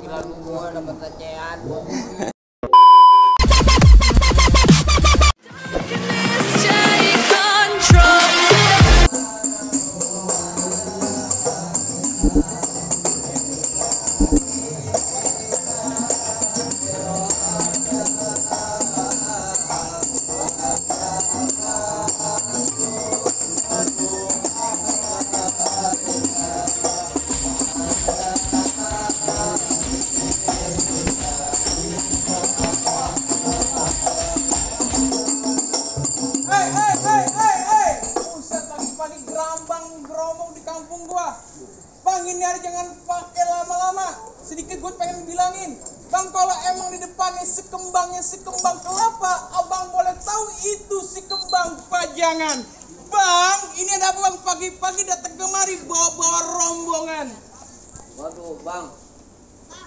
panggilan gue dapat recehan. Buset, pagi-pagi gerambang geromong di kampung gua. Bang, ini hari jangan pakai lama-lama. Sedikit gue pengen bilangin. Bang, kalau emang di depannya sekembang kelapa, abang boleh tahu itu si kembang pajangan. Bang, ini ada apa bang? Pagi-pagi datang kemari bawa-bawa rombongan. Waduh bang,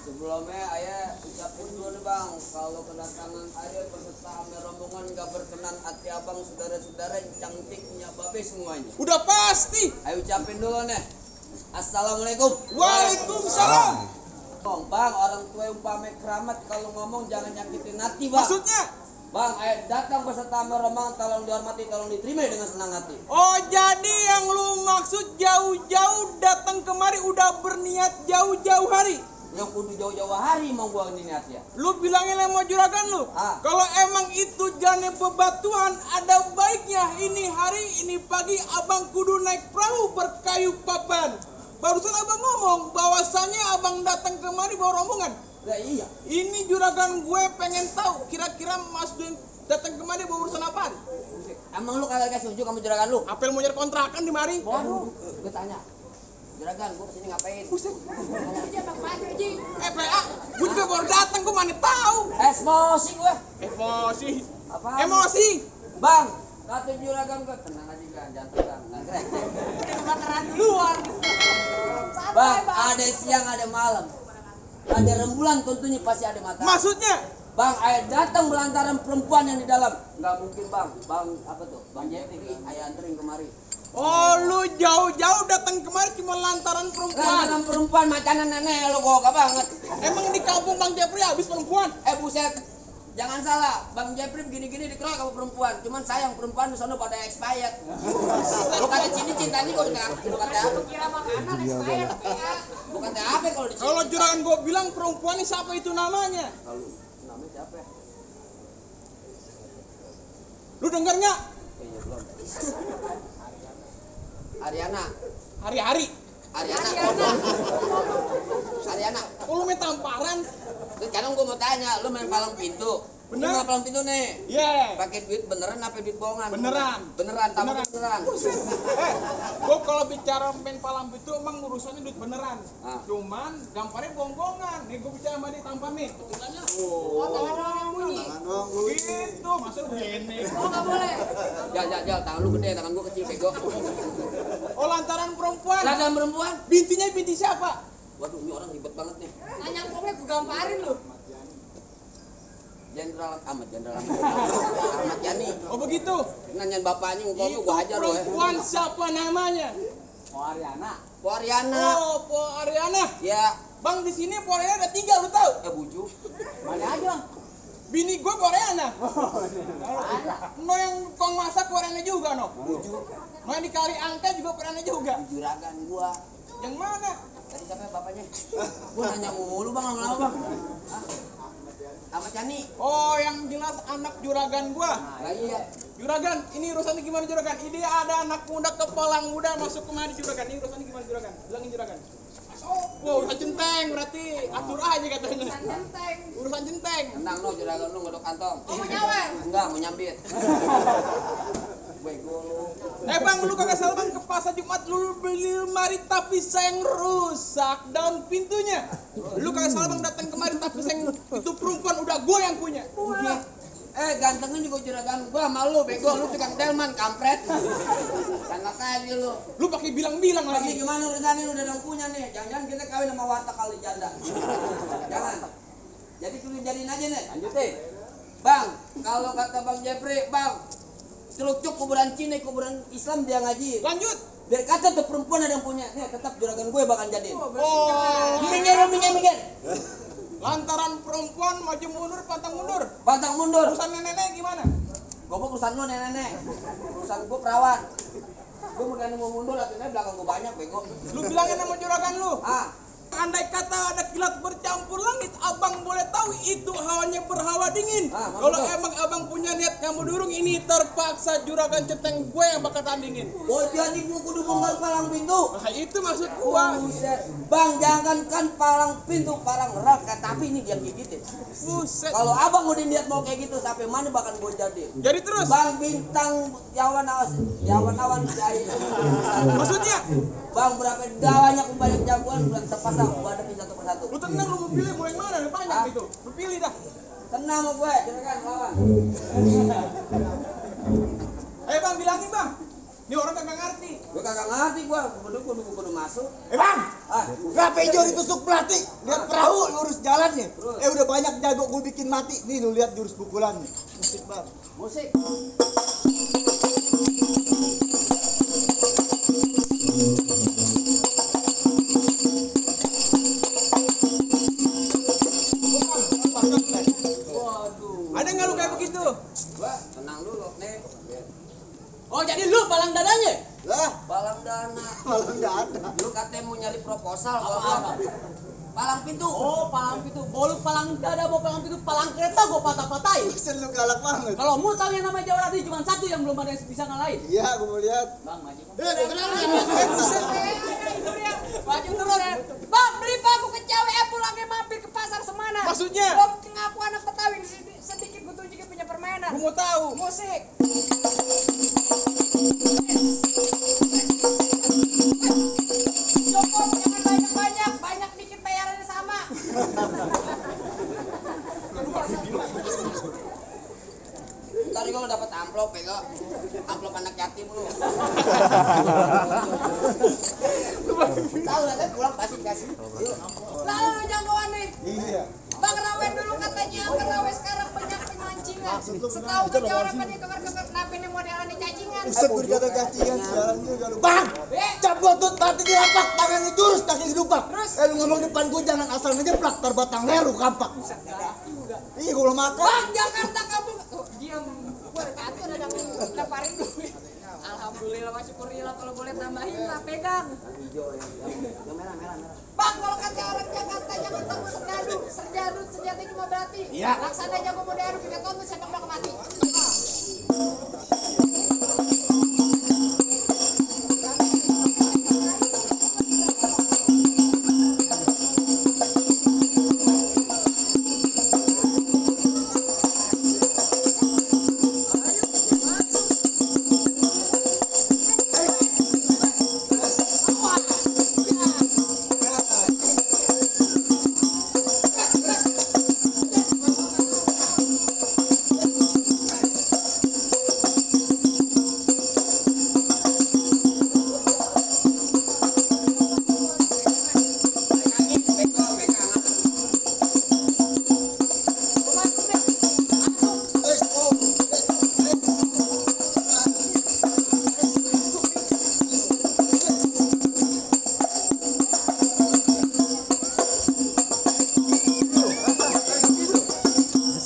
sebelumnya ayah ucapin dulu nih bang, kalau kedatangan ayah beserta ame rombongan gak berkenan hati abang, saudara-saudara yang cantiknya babe semuanya. Udah pasti. Ayo ucapin dulu nih. Assalamualaikum. Waalaikumsalam. Bang, orang tua umpame keramat, kalau ngomong jangan nyakitin hati bang. Maksudnya? Bang, ayah datang beserta ame rombongan, tolong dihormati, tolong diterima dengan senang hati. Oh, jadi yang lu maksud jauh-jauh datang kemari udah berniat jauh-jauh hari? Yang kudu jauh-jauh hari mau gua ini niat ya. Lu bilangin yang mau juragan lu. Kalau emang itu jalan bebatuan, ada baiknya ini hari, ini pagi abang kudu naik perahu berkayu papan. Barusan abang ngomong bahwasannya abang datang kemari bawa rombongan. Lah iya. Ini juragan gue pengen tahu kira-kira Mas Duen datang kemari bawa urusan apaan? Emang lu kagak setuju kamu juragan lu? Apel mau nyari kontrakan di mari? Waduh, gue tanya. Juragan, gue kesini ngapain? Buset. PA, gue juga baru datang, gue mana tahu. Emosi gue. Emosi. Apa? Emosi. Bang, kata juragan gue tenang aja kan, jangan tegang, nggak keren. Kebakaran di luar. Bang, ada siang, ada malam. Ada rembulan tentunya pasti ada matahari. Maksudnya? Bang, ayah datang belantaran perempuan yang di dalam. Nggak mungkin bang, apa tuh? Bang Jeffrey, ayah anterin kemari. Oh, lu jauh-jauh datang kemari cuma lantaran perempuan. Lantaran perempuan macanan nenek lo gokak banget. Emang di kampung Bang Jeffrey habis perempuan? Buset. Jangan salah, Bang Jeffrey begini-gini dikeroyok sama perempuan. Cuman sayang perempuan di sana pada expired. Lu kata sini cinta nih kok bukan apa? Kira makanan expired ya. Bukan apa kalau di sini. Kalau juragan gue bilang perempuan ini siapa itu namanya? Kalau namanya siapa ya? Lu denger nggak? Iya belum. Ariana. Hari-hari. Ariana. Ariana. Oh, lu main tamparan? Sekarang gua mau tanya, lu main palang pintu. Bener. Lu main palang pintu nih. Iya. Pakai duit beneran apa duit bohongan? Beneran. Beneran, tamu beneran. Gue kalau bicara main palang pintu emang urusannya duit beneran. Cuman gambarnya bohong-bohongan. Nih gue bicara sama dia tampan nih. Tulisannya. Oh, tangan doang yang bunyi. Gitu, masa lu begini. Oh, nggak boleh. Jal, tangan lu gede, tangan gua kecil bego. Oh, lantaran perempuan. Lantaran perempuan? Bintinya binti siapa? Waduh, ini orang ribet banget nih. Nanya pokoknya gue gamparin lu. Jenderal Ahmad Yani. Oh, begitu. Nanyain bapaknya ngomong Itu gua hajar lo ya. perempuan siapa namanya? Po Ariana. Oh, Po Ariana. Ya, Bang, di sini Po Ariana ada 3, lu tahu? buju. Mana aja? Bini gue Po Ariana. No yang kong masak Po Ariana juga, no. Buju. No yang di kali angka juga Po Ariana juga. Juragan gua. Yang mana? Tadi siapa ya bapaknya? Gua nanya mulu bang, lama-lama bang. Ahmad Yani. Oh, yang jelas anak juragan gua. Nah, iya. Juragan, ini urusannya gimana juragan? Ini ada anak muda kepala muda masuk kemari juragan. Ini urusannya gimana juragan? Bilangin juragan. Oh, urusan centeng berarti atur aja katanya. Centeng. Urusan centeng. Tenang lo, juragan lo ngodok kantong. Oh, mau nyawer. Enggak, mau nyambit. Bego lo. Bang, lu kagak salah bang, ke pasar Jumat lu beli lemari tapi sayang rusak daun pintunya. Lu kagak salah bang, datang kemari tapi sayang itu perempuan udah gua yang punya. Gantengnya juga juragan gua sama lu, bego. Lu tukang delman, kampret. Enak aja lu. Lu pakai bilang-bilang Ini lagi. gimana urusannya lu udah dong punya nih. Jangan-jangan kita kawin sama warteg kali janda. Jangan. Jadi suruh jadiin aja nih. Lanjutin. Bang, kalau kata Bang Jeffrey, Bang, celuk-cuk kuburan Cina, kuburan Islam dia ngaji. Lanjut. Biar kata tuh perempuan ada yang punya. Nih tetap juragan gue bakal jadiin. Oh, Minggir. Lantaran perempuan maju mundur, pantang mundur. Pantang mundur. Urusan nenek gimana? Goblok urusan lu nenek. Urusan gua perawan. Gua bukan mau mundur, artinya belakang gua banyak bego. Lu bilangin sama juragan lu. Ah, Andai kata ada kilat bercampur langit, abang boleh tahu itu hawanya berhawa dingin. Ah, Kalau betul. emang abang punya niat kamu durung, ini terpaksa juragan centeng gue yang bakal tandingin. oh jadi gua kudu bongkar palang pintu. Nah itu maksud gua. Buset. Bang, jangankan palang pintu, palang raka, tapi ini dia gigitin. Buset. Kalau abang udah niat mau kayak gitu, sampai mana bahkan gua jadi. Jadi terus. Bang, bintang Jawan-awan jahit. Maksudnya, Bang, berapa banyak banyak jagoan bulan terpasang gua hadapin satu persatu. lu tenang, lu mau pilih mau yang mana? Lu banyak gitu. Lu pilih dah. Tenang sama gue, silakan lawan. Ayo bang, bilangin bang. Ini orang kagak ngerti. Gue kagak ngerti gua, kudu masuk. Bang, Ah, kenapa hijau ditusuk pelatih? Lihat perahu lurus jalannya. Terus? Udah banyak jago gue bikin mati. Nih lu lihat jurus pukulannya. Musik bang. musik. Waduh. Ada nggak lu kayak begitu? Gua tenang dulu nih. Oh jadi lu palang dadanya? Lah, Palang dana. malah nggak ada. Lu katanya mau nyari proposal gua. Palang pintu. Oh palang pintu. Oh lu palang dada mau palang pintu, palang kereta gua patah-patahin. Buset lu galak banget. Kalau mau tahu yang namanya Jawa Radi cuma satu yang belum ada yang bisa ngalahin. Iya, gue mau lihat. Bang maju. Maju turun. Bang, beli paku ke cewek pulangnya mampir ke pasar Semana. Maksudnya? Gua ngaku anak Betawi sedikit gua tunjukin punya permainan. Gua mau tahu. Musik. Cukup, jangan banyak-banyak. Banyak dikit bayarannya sama. Tadi gua dapat amplop ya, amplop anak yatim lu. Tahu lah kan pulang pasti kasih. Lalu lu jagoan nih. Iya. Bang Rawe dulu katanya, Bang Rawe sekarang banyak pemancingan. Setahu ke orang pada keker-keker kenapa ini modelannya cacingan. Buset gue dikata cacingan sekarang juga lu. Bang, cabut tuh mati di lapak, tangannya jurus kaki didupak. Terus? Lu ngomong depan gue jangan asal ngejeplak terbatang leher lu kampak. Iya, gue belum makan. Bang, Jakarta kamu. Oh, diam. Gua kata ada yang lemparin duit. Alhamdulillah, syukurillah kalau boleh tambahin lah pegang. Hijau yang merah. Bang, kalau kata orang Jakarta jangan takut serjadu senjata cuma berarti. Iya. Laksana jago modern kita tonton siapa yang bakal mati.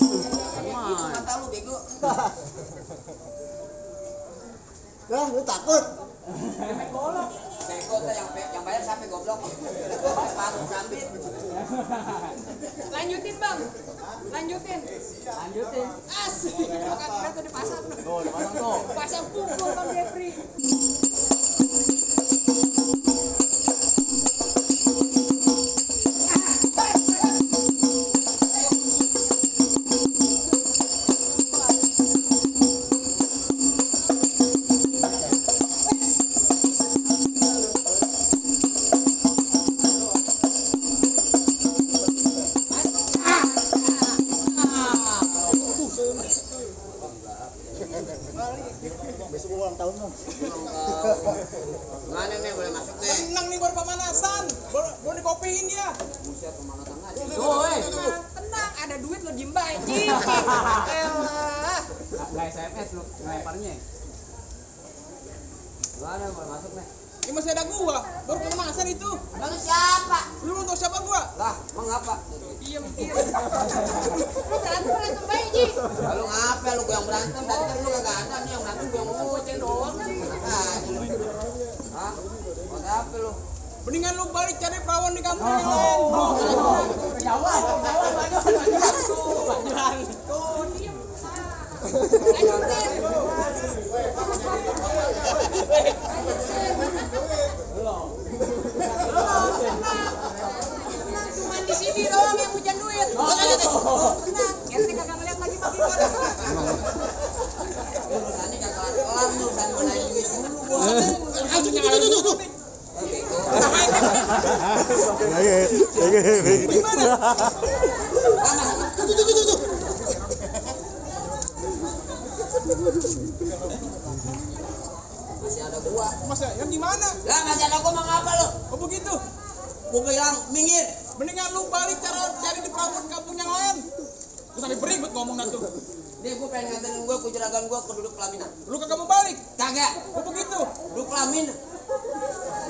Mata lu bego. Lah, lu takut? Bego tuh yang bayar siapa goblok? Patung sambit. Lanjutin, Bang. Lanjutin. Asik. Makan kita tuh di pasar. Tuh, pasang tuh. Pasang pukul Bang Jeffrey. Besok gua ulang tahun dong. Mana nih boleh masuk nih? Tenang nih baru pemanasan. Baru dikopiin dia. Buset pemanasan aja. Tenang, ada duit lo diem bae, Cing. Elah. Nggak SMS lu ngelemparnya. Mana boleh masuk nih? Ini masih ada gua. Baru pemanasan itu. Lalu siapa? Lu untuk siapa gua? Lah, mengapa? dia mikir. Lu berantem baik, Ji. Lalu ngapa lu yang berantem? Tadi kan lu kagak ada nih yang berantem gua yang ngoceh doang. Hah? Buat apa lu? Mendingan lu balik cari perawan di kampung yang lain. Jawab. Tuh, diem. Cuman di sini doang yang hujan duit. Tenang, ente kagak ngeliat lagi bagi orang. Urusannya kagak kelar lu urusan menaik duit dulu gua. Masih ada gua. Masa yang di mana? Lah masih ada gua mau ngapa lu? Oh begitu. Gua bilang minggir. Mendingan lu balik cari di perawan kampung yang lain. Lu sampai beribut ngomong dah tuh. Dia gua pengen nganterin gua ke juragan gua ke duduk pelaminan. Lu kagak mau balik? Kagak. Oh begitu. Duduk pelaminan.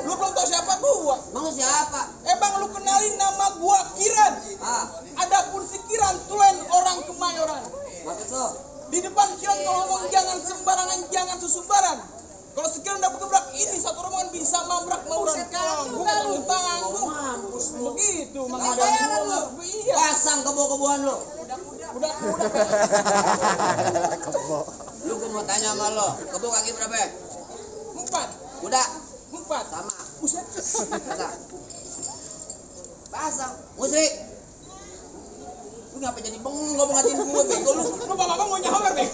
Lu belum tahu siapa gua. Mau siapa? Bang lu kenalin nama gua Kiran. Ah, Adapun si Kiran tulen orang Kemayoran. maksud lu? Di depan Kiran kalau ngomong jangan sembarangan, jangan susubaran. Kalau si Kiran dapat gebrak ini satu rombongan bisa mabrak mauran. Gua tanggung tanggung. Mampus lu. Begitu Ada makanya lu. Iya. Pasang kebo-keboan lu. Udah. Lu gua mau tanya sama lu. Kebo kaki berapa? 4. Udah. 4. Sama. Buset. Pasang. Pasang. Musrik. Lu ngapa jadi bengong ngomong ngatain gue bego lu? Lu bapak mau nyawer deh.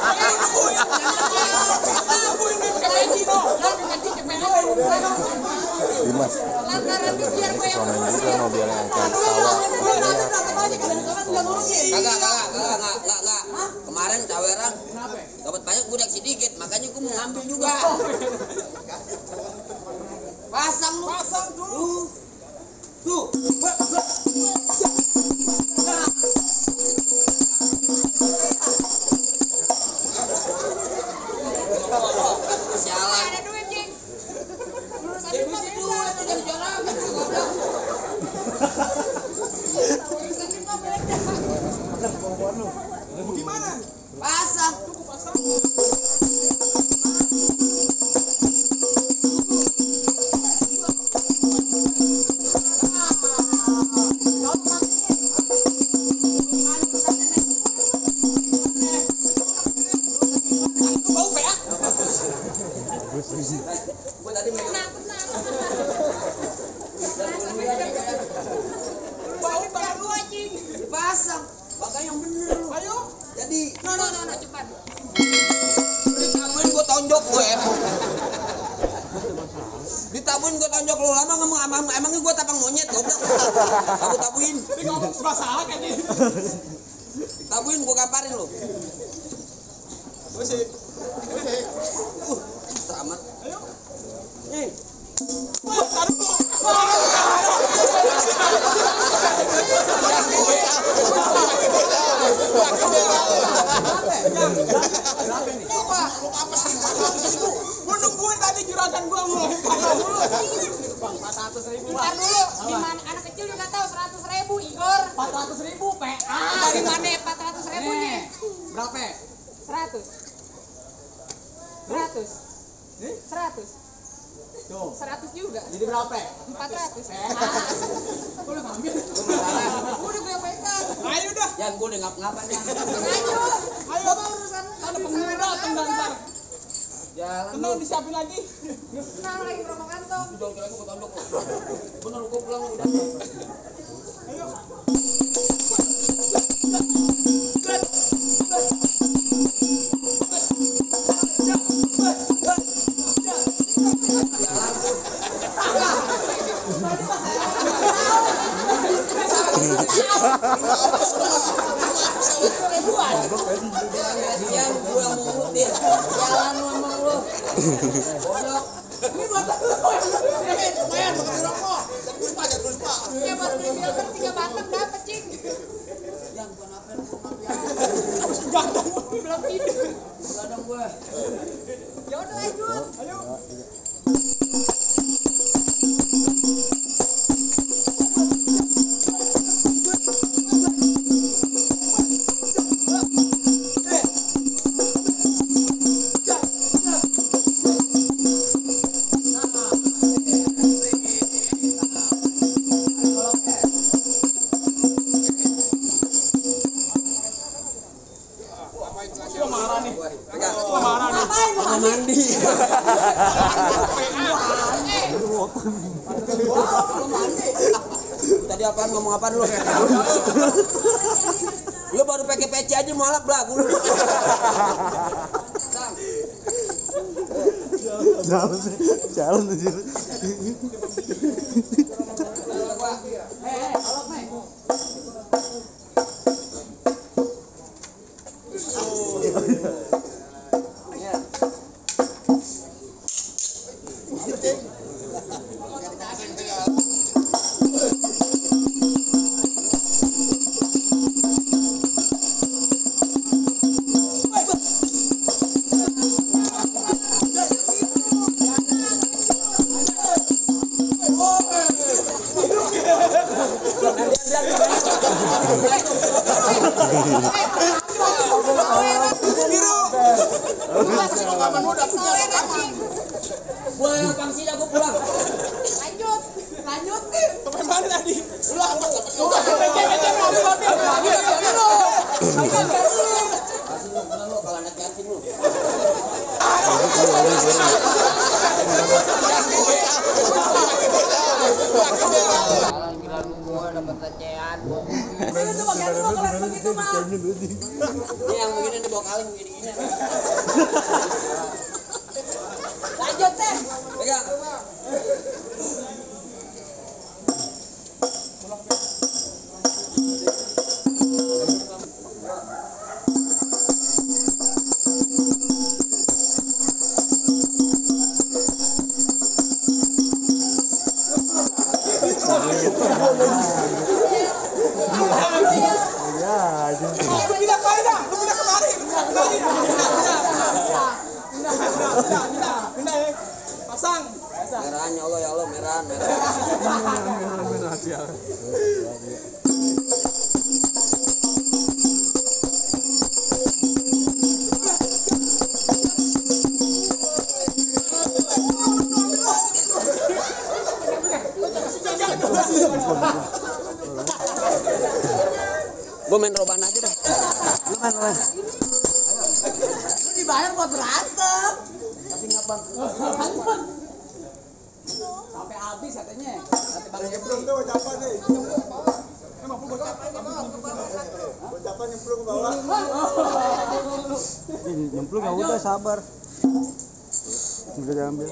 Ayo nungguin. Nungguin nih pakai peci no. Dimas, Lantaran itu biar gue yang selama ini kan mobil yang kayak sawah. Kagak. Kemarin caweran dapat banyak budak sedikit, makanya gue mau ngambil juga. Pasang lu. Pasang dulu. Tuh. Sialan. ada duit, Ji. Urusan Jadi itu mesti beda. dulu itu jadi jalan. Goblok. Urusan itu beda. Gimana? Pasang. Pasang. Bau PA. Gue tadi megang. Bau tangan lu. Dipasang. Pakai yang bener lu. Ayo. Jadi No, cepat. ditabuin gue tonjok gue. Ditabuin gue tonjok lu lama ngomong emangnya gue tapang monyet goblok. Aku tabuin. Ini ngomong masalah kan nih. Tabuin gue kaparin lu. Masih. Selamat. Ayo. Nih. Gua nungguin tadi juragan gua mulai kaya dulu. 400.000. Ntar dulu, di mana anak kecil juga tahu 100.000, Igor. 400.000 PA. Dari mana 400.000 nih? Berapa? 100. 100 juga. Jadi berapa? 400. Gua udah ngambil. Udah gue pegang. Ayo dah. Yan gue udah ngapa-ngapain ya. Ayo. Ayo. Bawa urusan. Ada penghuni datang dan ntar. Jalan lu. Tenang disiapin lagi. Nah, lagi berapa kantong? Jangan kira gue tonjok lu. Bener gue pulang udah. Ayo. Yan gue yang mau ngurutin. Jalan lu emang lu. Bodoh. Ya buat beli filter 3 batang dapat, Cing. Yan bukan apa lu sama dia. Belum tidur. Kadang gue. Ya udah lanjut. Ayo. mandi. Tadi apaan ngomong apaan lu? Lu baru pakai peci aja malah belagu lu. Jalan anjir. Boleh lapang sini aku pulang. Lanjut nih. Sampai mana tadi? Ulah apa sama Lu kalau anak yatim lu. Jalan kira lu gua dapat recehan. Itu bagian dulu keren begitu mah. Ini yang begini dibawa kaleng begini-gini. Lanjut teh. Pegang. Lu pindah kemari dah, lu pindah kemari. Pindah ya. Pasang. Merahan ya Allah, merahan. Gue main roban aja dah. Lu dibayar buat berantem. Tapi nggak bang. Sampai habis katanya. Sampai Bang Nyemplung tuh ucapan nih. Ucapan nyemplung ke bawah. Nyemplung ya udah sabar. Udah diambil.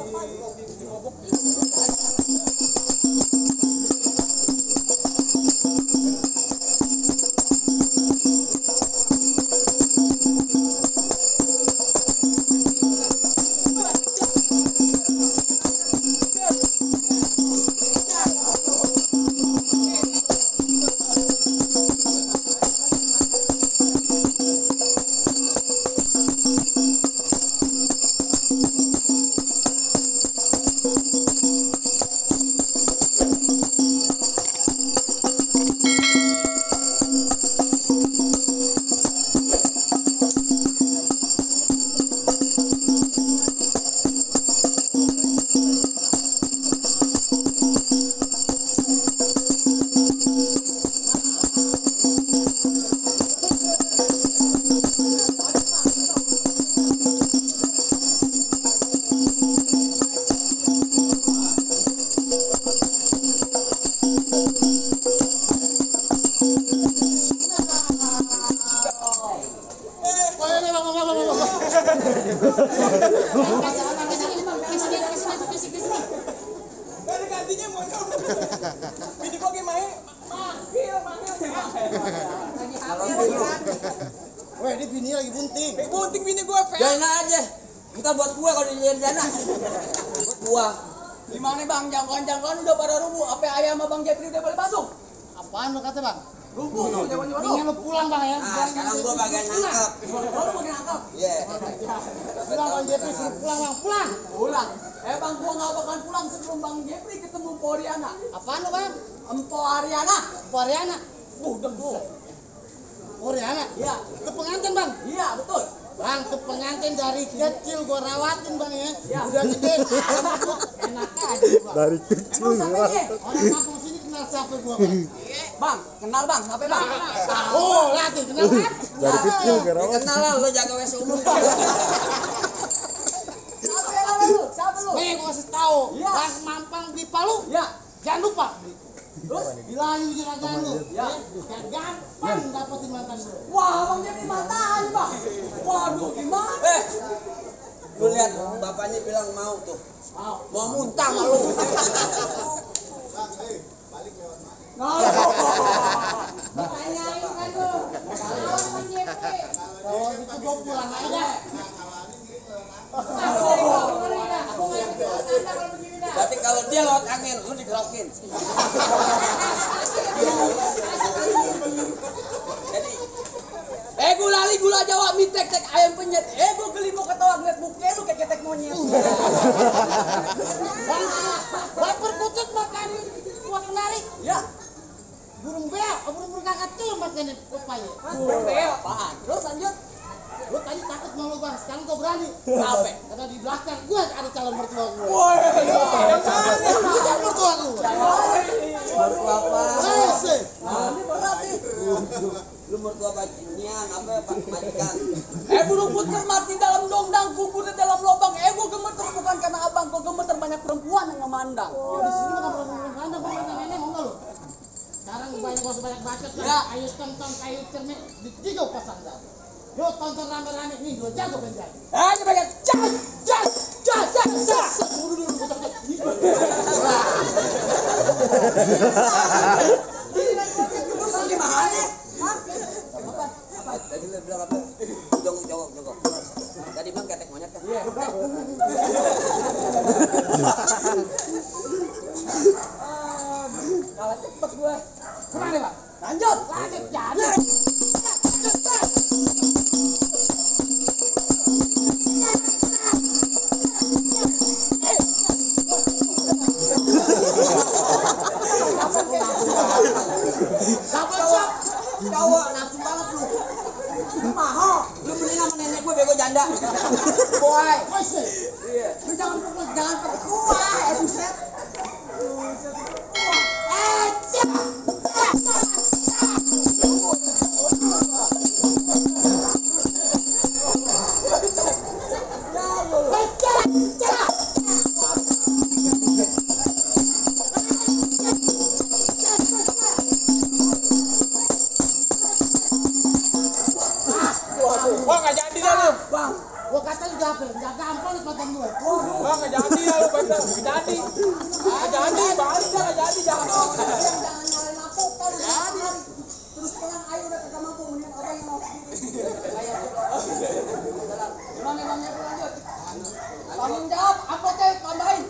Dari gantinya mau coba. Bini gua gimana? Weh, ini bini lagi bunting. Bunting bini gua, Fel. Jangan aja. Kita buat gua kalau di sana. Buat gua. Gimana Bang? Jangkauan udah pada rubuh. Apa ayam sama Bang Jepri udah boleh masuk? Apaan lo kata bang? Rubuh. Mendingan lo pulang bang ya. Nah, sekarang gua bagian nangkep. Baru mau nangkap. Iya. Pulang bang Jepri suruh pulang bang, pulang. Pulang. Bang, gua nggak bakalan pulang sebelum Bang Jepri ketemu Mpo Ariana. Apaan lo bang? Mpo Ariana. Koreana. Udah tuh. Koreana. Iya. Ke pengantin bang. Iya, betul. Bang, ke pengantin dari kecil gua rawatin bang ya. Ya. Udah gede. Enak aja bang. Dari kecil Emang sampai nih? Orang kampung sini kenal siapa gua bang? Bang, kenal Bang, sampai Bang. Oh, latih kenal kan? dari kecil Ya, kenal lah lo jaga WC umum. Pokoknya gua kasih tahu. Iya. Bang mampang di Palu. Ya. Jangan lupa. Terus bilangin juragan lu. Ya. Biar gampang dapetin mantan lu. Wah, Bang Jepri matanya, Bang. Waduh, gimana? Lu lihat bapaknya bilang mau tuh. Mau muntah sama lu. Tanyain kan lu. Lawan Bang Jepri. Kalau gitu gua pulang aja. Aku nggak ikut anda kalau begini dah. Berarti kalau dia lewat angin, lu digerokin. Jadi, Gula Jawa mie tek ayam penyet. Gua geli mau ketawa ngeliat muka lu kayak ketek monyet. Bang perkutut makan buah kenari. Ya. Burung beo, burung kakak tuh makan pepaya. Burung beo apaan? Terus lanjut. Gua tadi takut mau lu bang, sekarang gua berani. Apa? Karena di belakang gua ada calon mertua gua. Woi. Calon mertua gua. mertua apa? Masih. Ini berat nih. Lu mertua bajingan apa majikan? Burung puter mati dalam dongdang, kubur di dalam lubang. Gua gemeter bukan karena abang, gua gemeter banyak perempuan yang memandang. Oh, di sini bukan perempuan anda, bukan nenek, mau nggak lu? Sekarang banyak bacot lah. Ya. Ayo tonton kayu cermin di 3 pasang dah. Yo tonton rame-rame nih, gua jago penjara. Coba kan. Gimana? Apa? Tadi lu bilang apa? Jongkok. Tadi bang ketek monyet kan? Iya. Kalah cepet gue. Gimana, Pak? Lanjut jadi. Cowok nafsu banget lu. Mahal. Lu beli sama nenek gue bego janda. Boy. Iya. Lu jangan pukul gua, buset. Wah, nggak jadi dah lu. Bang, gua kata juga apa? Nggak gampang nih mantan gue. Wah, nggak jadi dah lu, bener. Nggak jadi. Nggak jadi, balik dah, nggak jadi, jangan. Jangan nyalain aku, kalau jadi. Terus pulang ayo udah kagak mampu mending abang yang mau sendiri. Gimana emangnya lanjut? Tanggung jawab, upload tambahin.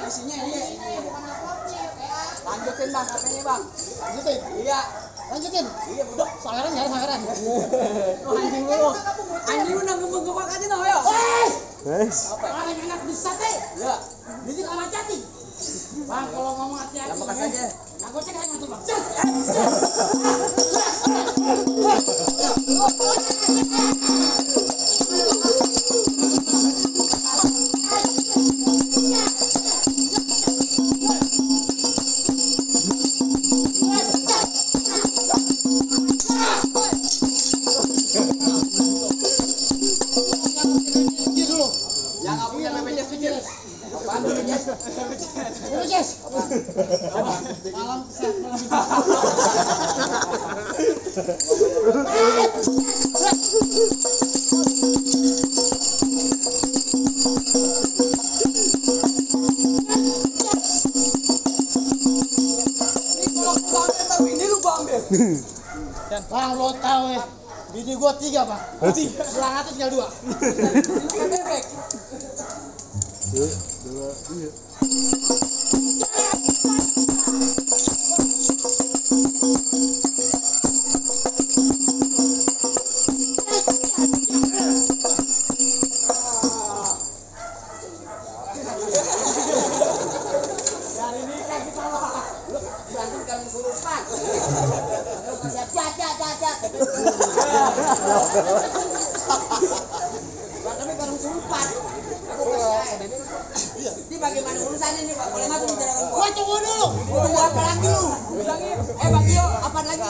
Isinya ini bukan uploadnya. Lanjutin bang, katanya bang. Lanjutin. Iya. Lanjutin. Iya udah. Sangaran nyari sangaran. Anjing lu. Anjing udah gemuk-gemuk aja no ya. Orang yang enak di sate. Ya. Jadi sama cacing. Bang, kalau ngomong hati-hati. Yang bekas aja. Aku cek aja tuh bang. Yang nggak punya BPJS pikir. Apaan BPJS? BPJS. Malam kesehatan. Ini lu gua ambil. Bang, lo tahu ya. Bini gua 3 bang. 3. Selang atas tinggal 2. Pakai bebek. Berantem kali kesurupan. Berantemnya karena kesurupan. Aku percaya. Ini bagaimana urusannya nih Pak? Boleh masuk bicarakan gua. Gua tunggu dulu. Tunggu apa lagi lu? Bilangin. Bang Gio, apa lagi?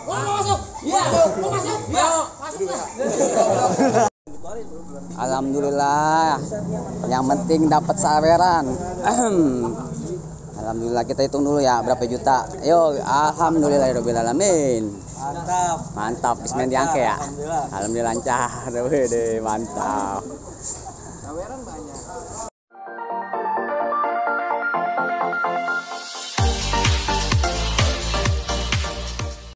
Lo mau masuk? Iya. Mau masuk? Iya. Masuk lah. Alam alhamdulillah. Yang penting dapat saweran. Alhamdulillah, kita hitung dulu ya berapa juta. Yo, alhamdulillahirabbil alamin. Mantap, bismillah diangke ya. Alhamdulillah lancar. Deh, mantap. Saweran banyak.